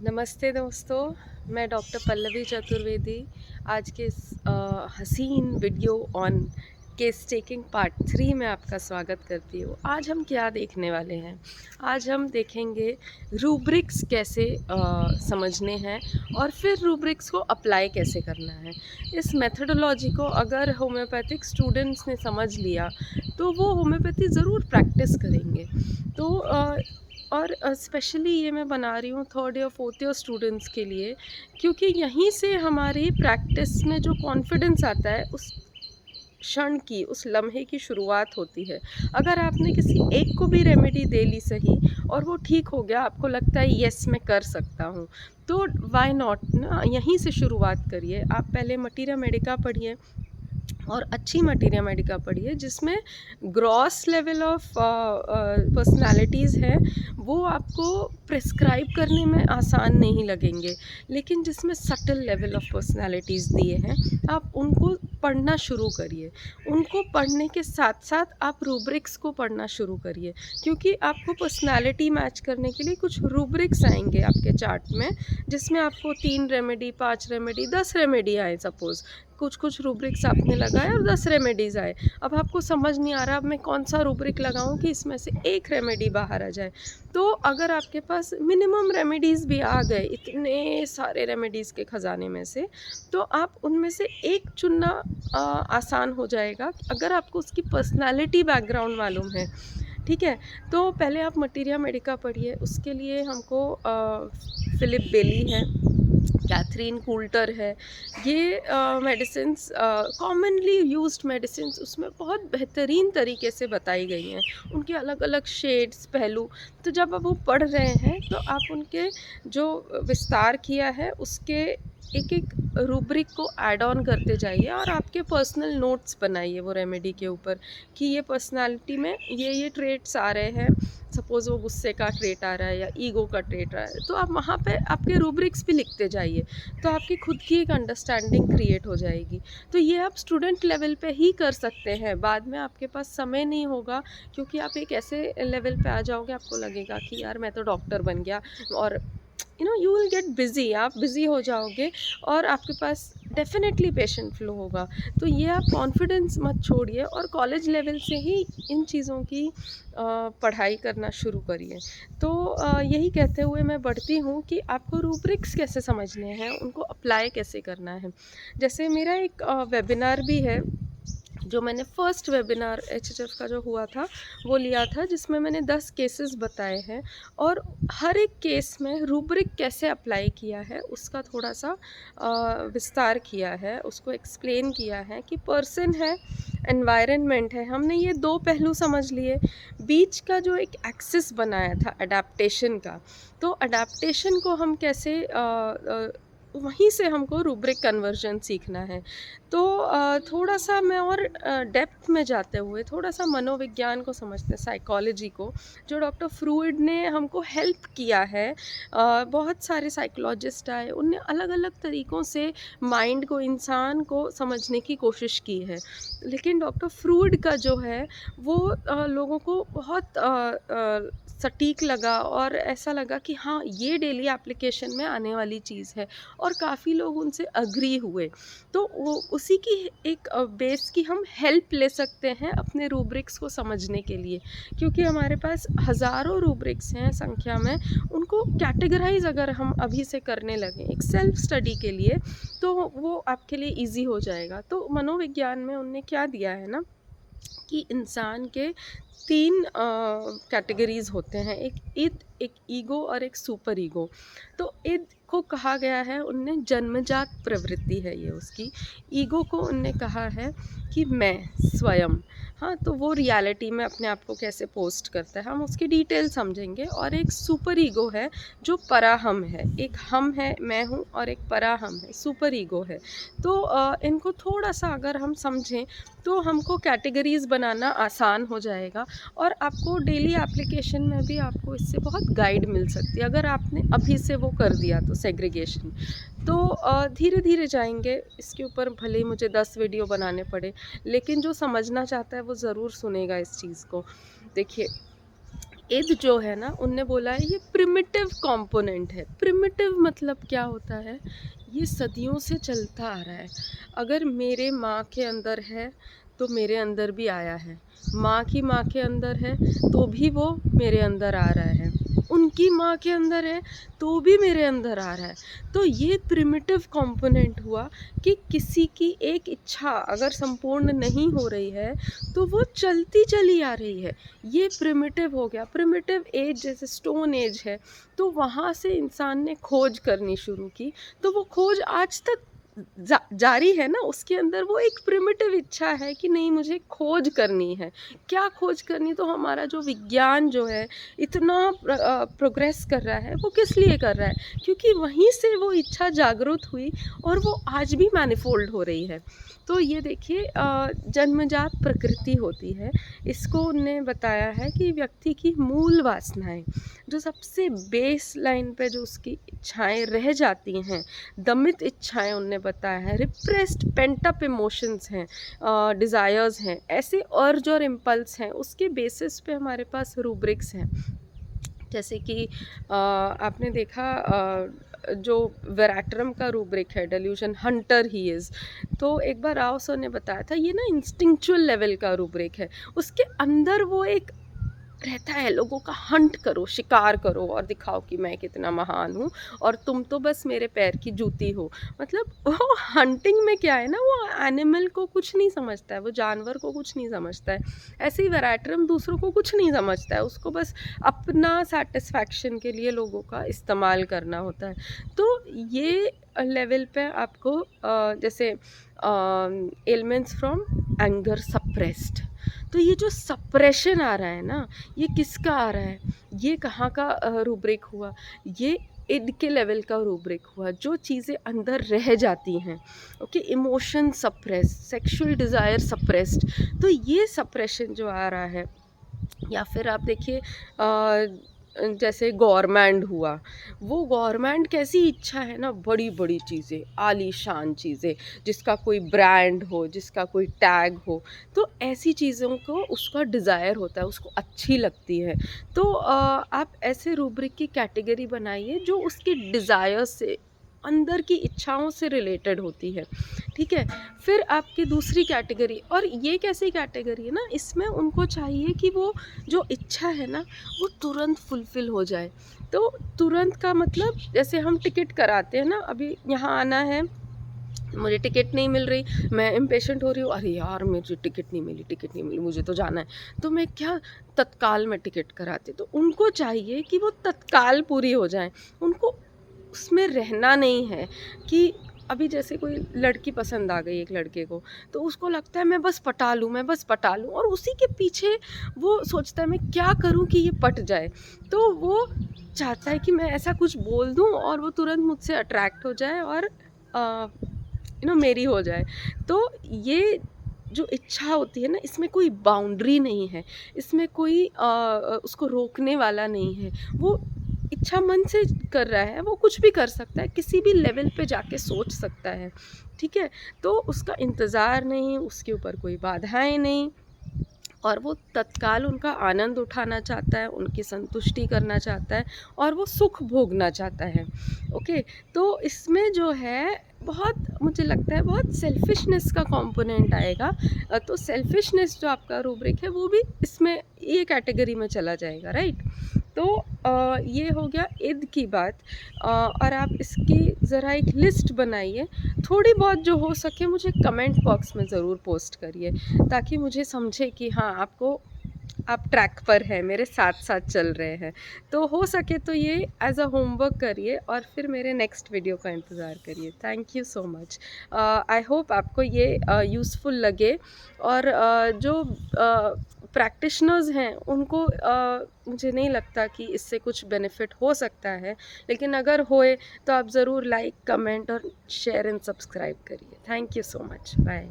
नमस्ते दोस्तों, मैं डॉक्टर पल्लवी चतुर्वेदी आज के इस हसीन video on case taking part 3 में आपका स्वागत करती हूँ। आज हम क्या देखने वाले हैं? आज हम देखेंगे रूब्रिक्स कैसे समझने हैं और फिर रूब्रिक्स को अप्लाई कैसे करना है। इस मेथडोलॉजी को अगर होम्योपैथिक स्टूडेंट्स ने समझ लिया तो वो होम्योपैथी ज़रूर प्रैक्टिस करेंगे। तो और स्पेशली ये मैं बना रही हूँ third year fourth year students के लिए, क्योंकि यहीं से हमारी प्रैक्टिस में जो कॉन्फिडेंस आता है उस क्षण की, उस लम्हे की शुरुआत होती है। अगर आपने किसी एक को भी रेमेडी दे ली सही और वो ठीक हो गया, आपको लगता है यस मैं कर सकता हूँ, तो व्हाई नॉट ना, यहीं से शुरुआत करिए। आप पहले मटीरिया मेडिका पढ़िए और अच्छी मटीरिया मेडिका पढ़िए जिसमें ग्रॉस लेवल ऑफ पर्सनालिटीज़ है, वो आपको प्रिस्क्राइब करने में आसान नहीं लगेंगे, लेकिन जिसमें सटल लेवल ऑफ पर्सनालिटीज़ दिए हैं, आप उनको पढ़ना शुरू करिए। उनको पढ़ने के साथ साथ आप रूब्रिक्स को पढ़ना शुरू करिए, क्योंकि आपको पर्सनालिटी मैच करने के लिए कुछ रूब्रिक्स आएंगे आपके चार्ट में, जिसमें आपको 3 रेमेडी, 5 रेमेडी, 10 रेमेडी आए सपोज़। कुछ रूब्रिक्स आपने लगाए और 10 रेमेडीज़ आए। अब आपको समझ नहीं आ रहा अब मैं कौन सा रूब्रिक लगाऊं कि इसमें से एक रेमेडी बाहर आ जाए। तो अगर आपके पास मिनिमम रेमेडीज़ भी आ गए इतने सारे रेमेडीज़ के ख़जाने में से, तो आप उनमें से एक चुनना आसान हो जाएगा अगर आपको उसकी पर्सनैलिटी बैकग्राउंड मालूम है। ठीक है? तो पहले आप मटीरिया मेडिका पढ़िए, उसके लिए हमको फ़िलिप बेली है, कैथरीन कूल्टर है। ये मेडिसिन्स कॉमनली यूज्ड मेडिसिन्स उसमें बहुत बेहतरीन तरीके से बताई गई हैं, उनके अलग अलग शेड्स, पहलू। तो जब आप वो पढ़ रहे हैं तो आप उनके जो विस्तार किया है उसके एक एक रूब्रिक को ऐड ऑन करते जाइए और आपके पर्सनल नोट्स बनाइए वो रेमेडी के ऊपर कि ये पर्सनालिटी में ये ट्रेट्स आ रहे हैं। सपोज़ वो गुस्से का ट्रेट आ रहा है या ईगो का ट्रेट आ रहा है, तो आप वहाँ पे आपके रूब्रिक्स भी लिखते जाइए, तो आपकी खुद की एक अंडरस्टैंडिंग क्रिएट हो जाएगी। तो ये आप स्टूडेंट लेवल पे ही कर सकते हैं, बाद में आपके पास समय नहीं होगा, क्योंकि आप एक ऐसे लेवल पे आ जाओगे आपको लगेगा कि यार मैं तो डॉक्टर बन गया, और यू विल गेट बिज़ी, आप बिज़ी हो जाओगे और आपके पास डेफिनेटली पेशेंट फ्लो होगा। तो ये आप कॉन्फिडेंस मत छोड़िए और कॉलेज लेवल से ही इन चीज़ों की पढ़ाई करना शुरू करिए। तो यही कहते हुए मैं बढ़ती हूँ कि आपको रूब्रिक्स कैसे समझने हैं, उनको अप्लाई कैसे करना है। जैसे मेरा एक वेबिनार भी है, जो मैंने फर्स्ट वेबिनार एचएचएफ का जो हुआ था वो लिया था, जिसमें मैंने 10 केसेस बताए हैं और हर एक केस में रूब्रिक कैसे अप्लाई किया है उसका थोड़ा सा विस्तार किया है, उसको एक्सप्लेन किया है कि पर्सन है, एनवायरनमेंट है। हमने ये दो पहलू समझ लिए। बीच का जो एक एक्सिस बनाया था अडेप्टेशन का, तो अडेप्टेशन को हम कैसे वहीं से हमको रूब्रिक कन्वर्जन सीखना है। तो थोड़ा-सा मैं और डेप्थ में जाते हुए थोड़ा-सा मनोविज्ञान को समझते हैं, साइकोलॉजी को, जो डॉक्टर फ्रूइड ने हमको हेल्प किया है। बहुत सारे साइकोलॉजिस्ट आए, उनने अलग-अलग तरीक़ों से माइंड को, इंसान को समझने की कोशिश की है। लेकिन डॉक्टर फ्रूइड का जो है वो लोगों को बहुत सटीक लगा और ऐसा लगा कि हाँ, ये डेली एप्लीकेशन में आने वाली चीज़ है, और काफ़ी लोग उनसे एग्री हुए। तो वो उसी की एक बेस की हम हेल्प ले सकते हैं अपने रूब्रिक्स को समझने के लिए, क्योंकि हमारे पास हज़ारों रूब्रिक्स हैं संख्या में। उनको कैटेगराइज अगर हम अभी से करने लगें एक सेल्फ स्टडी के लिए, तो वो आपके लिए इजी हो जाएगा। तो मनोविज्ञान में उनने क्या दिया है ना, कि इंसान के 3 कैटेगरीज़ होते हैं, एक इद, एक ईगो और एक सुपर ईगो। तो इद को कहा गया है उनने जन्मजात प्रवृत्ति है ये उसकी। ईगो को उनने कहा है कि मैं स्वयं, हाँ, तो वो रियलिटी में अपने आप को कैसे पोस्ट करता है, हम उसकी डिटेल समझेंगे। और एक सुपर ईगो है जो पराहम है, एक हम है, मैं हूँ, और एक पराहम है, सुपर ईगो है। तो इनको थोड़ा सा अगर हम समझें तो हमको कैटेगरीज़ बनाना आसान हो जाएगा, और आपको डेली एप्लीकेशन में भी आपको इससे बहुत गाइड मिल सकती है अगर आपने अभी से वो कर दिया तो सेग्रीगेशन। तो धीरे धीरे जाएंगे इसके ऊपर, भले ही मुझे 10 वीडियो बनाने पड़े, लेकिन जो समझना चाहता है वो ज़रूर सुनेगा इस चीज़ को। देखिए, इद जो है ना, उनने बोला है ये प्रिमिटिव कंपोनेंट है। प्रिमिटिव मतलब क्या होता है? ये सदियों से चलता आ रहा है। अगर मेरे माँ के अंदर है तो मेरे अंदर भी आया है, माँ की माँ के अंदर है तो भी वो मेरे अंदर आ रहा है, उनकी माँ के अंदर है तो भी मेरे अंदर आ रहा है। तो ये प्रिमिटिव कंपोनेंट हुआ कि किसी की एक इच्छा अगर संपूर्ण नहीं हो रही है तो वो चलती चली आ रही है। ये प्रिमिटिव हो गया। प्रिमिटिव एज जैसे स्टोन एज है, तो वहाँ से इंसान ने खोज करनी शुरू की, तो वो खोज आज तक जारी है ना। उसके अंदर वो एक प्रिमिटिव इच्छा है कि नहीं, मुझे खोज करनी है। क्या खोज करनी? तो हमारा जो विज्ञान जो है इतना प्रोग्रेस कर रहा है, वो किस लिए कर रहा है? क्योंकि वहीं से वो इच्छा जागृत हुई और वो आज भी मैनिफोल्ड हो रही है। तो ये देखिए, जन्मजात प्रकृति होती है। इसको उनने बताया है कि व्यक्ति की मूल वासनाएं, जो सबसे बेस लाइन पे जो उसकी इच्छाएं रह जाती हैं, दमित इच्छाएं उनने बताया है, रिप्रेस्ड पेंटअप इमोशंस हैं, डिज़ायर्स हैं, ऐसे अर्ज और इम्पल्स हैं, उसके बेसिस पे हमारे पास रूब्रिक्स हैं। जैसे कि आपने देखा, जो वेराट्रम का रूब्रिक है, डेल्यूजन हंटर ही इज़, तो एक बार राव सर ने बताया था ये ना इंस्टिंक्चुअल लेवल का रूब्रिक है। उसके अंदर वो एक रहता है, लोगों का हंट करो, शिकार करो और दिखाओ कि मैं कितना महान हूँ और तुम तो बस मेरे पैर की जूती हो। मतलब वो हंटिंग में क्या है ना, वो एनिमल को कुछ नहीं समझता है, वो जानवर को कुछ नहीं समझता है। ऐसे ही वैराट्रम दूसरों को कुछ नहीं समझता है, उसको बस अपना सेटिस्फैक्शन के लिए लोगों का इस्तेमाल करना होता है। तो ये लेवल पे आपको जैसे एलिमेंट्स फ्रॉम एंगर सप्रेस्ड। तो ये जो सप्रेशन आ रहा है ना, ये किसका आ रहा है? ये कहाँ का रूब्रिक हुआ? ये इड के लेवल का रूब्रिक हुआ, जो चीज़ें अंदर रह जाती हैं। Okay, emotion suppressed, sexual desire suppressed. तो ये सप्रेशन जो आ रहा है, या फिर आप देखिए जैसे गवर्नमेंट हुआ, वो गवर्नमेंट कैसी इच्छा है ना, बड़ी बड़ी चीज़ें, आलीशान चीज़ें, जिसका कोई ब्रांड हो, जिसका कोई टैग हो, तो ऐसी चीज़ों को उसका डिज़ायर होता है, उसको अच्छी लगती है। तो आप ऐसे रूब्रिक की कैटेगरी बनाइए जो उसके डिज़ायर से, अंदर की इच्छाओं से रिलेटेड होती है। ठीक है? फिर आपकी दूसरी कैटेगरी, और ये कैसी कैटेगरी है ना, इसमें उनको चाहिए कि वो जो इच्छा है ना, वो तुरंत फुलफ़िल हो जाए। तो तुरंत का मतलब, जैसे हम टिकट कराते हैं ना, अभी यहाँ आना है, मुझे टिकट नहीं मिल रही, मैं इम्पेशेंट हो रही हूँ, अरे यार मुझे टिकट नहीं मिली, टिकट नहीं मिली, मुझे तो जाना है। तो मैं क्या, तत्काल में टिकट कराती। तो उनको चाहिए कि वो तत्काल पूरी हो जाए। उनको उसमें रहना नहीं है कि अभी जैसे कोई लड़की पसंद आ गई एक लड़के को, तो उसको लगता है मैं बस पटा लूँ, मैं बस पटा लूँ, और उसी के पीछे वो सोचता है मैं क्या करूँ कि ये पट जाए। तो वो चाहता है कि मैं ऐसा कुछ बोल दूँ और वो तुरंत मुझसे अट्रैक्ट हो जाए और मेरी हो जाए। तो ये जो इच्छा होती है ना, इसमें कोई बाउंड्री नहीं है, इसमें कोई उसको रोकने वाला नहीं है। वो इच्छा मन से कर रहा है, वो कुछ भी कर सकता है, किसी भी लेवल पे जाके सोच सकता है। ठीक है? तो उसका इंतज़ार नहीं, उसके ऊपर कोई बाधाएँ नहीं, और वो तत्काल उनका आनंद उठाना चाहता है, उनकी संतुष्टि करना चाहता है, और वो सुख भोगना चाहता है। ओके, तो इसमें जो है बहुत, मुझे लगता है बहुत सेल्फिशनेस का कंपोनेंट आएगा। तो सेल्फिशनेस जो आपका रूब्रिक है, वो भी इसमें ये कैटेगरी में चला जाएगा, राइट? तो ये हो गया ईद की बात। और आप इसकी ज़रा एक लिस्ट बनाइए, थोड़ी बहुत जो हो सके मुझे कमेंट बॉक्स में ज़रूर पोस्ट करिए, ताकि मुझे समझे कि हाँ, आप ट्रैक पर हैं, मेरे साथ साथ चल रहे हैं। तो हो सके तो ये एज अ होमवर्क करिए और फिर मेरे नेक्स्ट वीडियो का इंतज़ार करिए। Thank you so much. I hope आपको ये यूज़फुल लगे, और जो प्रैक्टिशनर्स हैं उनको मुझे नहीं लगता कि इससे कुछ बेनिफिट हो सकता है, लेकिन अगर होए तो आप ज़रूर लाइक, कमेंट और शेयर एंड सब्सक्राइब करिए। Thank you so much. Bye.